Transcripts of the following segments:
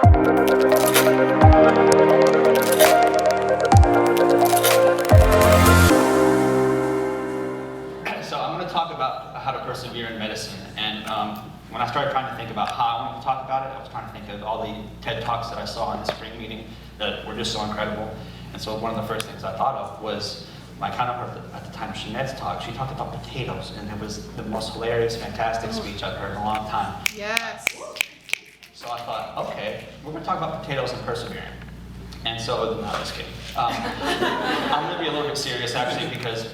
So I'm going to talk about how to persevere in medicine. And when I started trying to think about how I wanted to talk about it, I was trying to think of all the TED Talks that I saw in the spring meeting that were just so incredible. And so one of the first things I thought of was my counterpart at the time, Jeanette's talk. She talked about potatoes, and it was the most hilarious, fantastic speech I've heard in a long time. Yes. So I thought, okay, we're going to talk about potatoes and persevering. And so, no, just kidding. I'm going to be a little bit serious, actually, because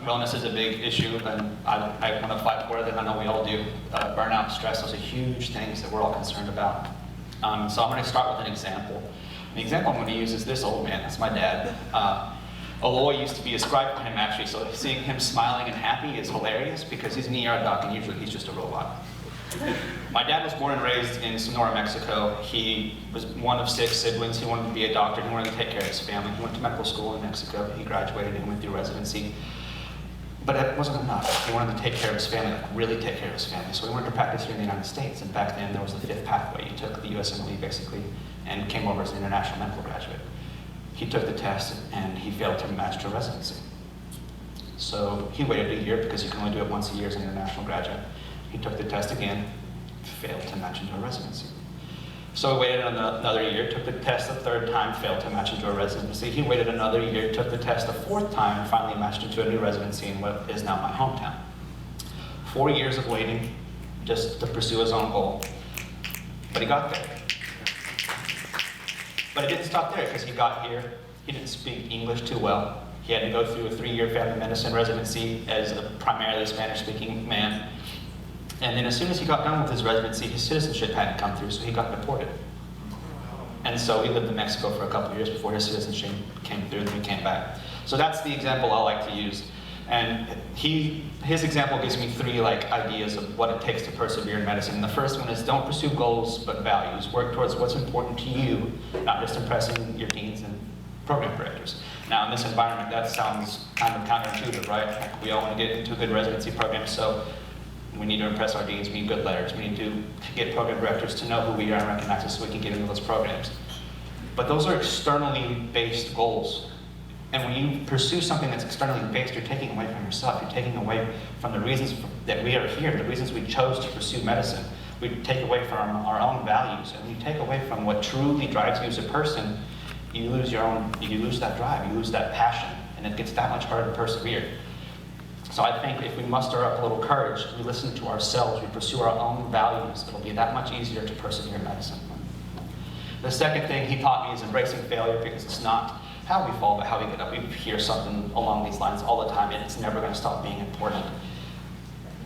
wellness is a big issue, and I want to fight for it, and I know we all do. Burnout, stress, those are huge things that we're all concerned about. So I'm going to start with an example. The example I'm going to use is this old man. That's my dad. Although I used to be a scribe for him, actually, so seeing him smiling and happy is hilarious because he's an ER doc, and usually he's just a robot. My dad was born and raised in Sonora, Mexico. He was one of 6 siblings. He wanted to be a doctor. He wanted to take care of his family. He went to medical school in Mexico. He graduated and went through residency. But it wasn't enough. He wanted to take care of his family, like really take care of his family. So he wanted to practice here in the United States. And back then, there was the 5th pathway. You took the USMLE, basically, and came over as an international medical graduate. He took the test, and he failed to match to residency. So he waited a year because you can only do it once a year as an international graduate. He took the test again, failed to match into a residency. So he waited another year, took the test a 3rd time, failed to match into a residency. He waited another year, took the test a 4th time, and finally matched into a new residency in what is now my hometown. 4 years of waiting just to pursue his own goal. But he got there. But it didn't stop there, because he got here, he didn't speak English too well. He had to go through a 3-year family medicine residency as a primarily Spanish-speaking man. And then as soon as he got done with his residency, his citizenship hadn't come through, so he got deported. And so he lived in Mexico for a couple of years before his citizenship came through, and he came back. So that's the example I like to use. And his example gives me 3 ideas of what it takes to persevere in medicine. And the first one is don't pursue goals, but values. Work towards what's important to you, not just impressing your deans and program directors. Now, in this environment, that sounds kind of counterintuitive, right? Like we all want to get into a good residency program, so we need to impress our deans, we need good letters, we need to get program directors to know who we are and recognize us so we can get into those programs. But those are externally based goals. And when you pursue something that's externally based, you're taking away from yourself. You're taking away from the reasons that we are here, the reasons we chose to pursue medicine. We take away from our own values, and you take away from what truly drives you as a person, you lose that drive, you lose that passion, and it gets that much harder to persevere. So I think if we muster up a little courage, we listen to ourselves, we pursue our own values, it'll be that much easier to persevere in medicine. The second thing he taught me is embracing failure, because it's not how we fall, but how we get up. We hear something along these lines all the time, and it's never going to stop being important.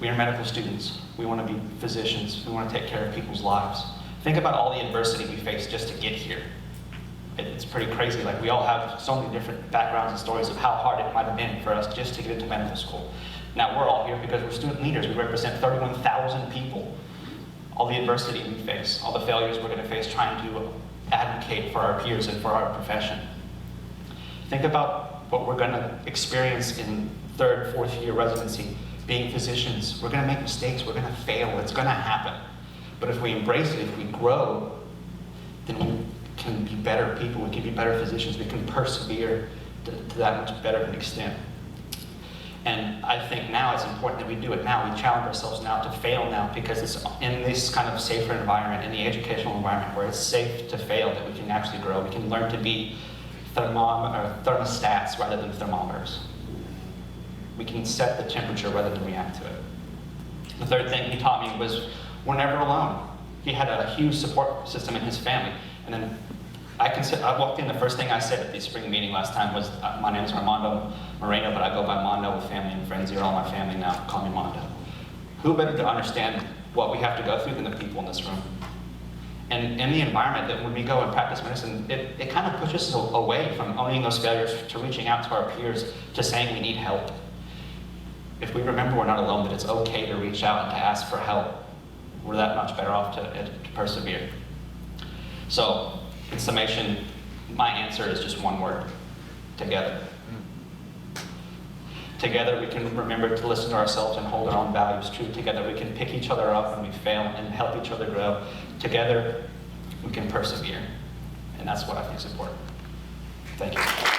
We are medical students. We want to be physicians. We want to take care of people's lives. Think about all the adversity we face just to get here. It's pretty crazy. Like, we all have so many different backgrounds and stories of how hard it might have been for us just to get into medical school. Now, we're all here because we're student leaders. We represent 31,000 people. All the adversity we face, all the failures we're going to face trying to advocate for our peers and for our profession. Think about what we're going to experience in 3rd, 4th year residency. Being physicians, we're going to make mistakes, we're going to fail, it's going to happen. But if we embrace it, if we grow, then we can be better people, we can be better physicians, we can persevere to that much better of an extent. And I think now it's important that we do it now. We challenge ourselves now to fail now, because it's in this kind of safer environment, in the educational environment where it's safe to fail, that we can actually grow. We can learn to be thermostats rather than thermometers. We can set the temperature rather than react to it. The third thing he taught me was we're never alone. He had a huge support system in his family. And then I walked in, the first thing I said at the spring meeting last time was, my name is Armando Moreno, but I go by Mondo with family and friends. You're all my family now, call me Mondo. Who better to understand what we have to go through than the people in this room? And in the environment that when we go and practice medicine, it kind of pushes us away from owning those failures to reaching out to our peers, to saying we need help. If we remember we're not alone, that it's okay to reach out and to ask for help, we're that much better off to persevere. So, in summation, my answer is just one word: together. Together we can remember to listen to ourselves and hold our own values true. Together we can pick each other up when we fail and help each other grow. Together we can persevere. And that's what I think is important. Thank you.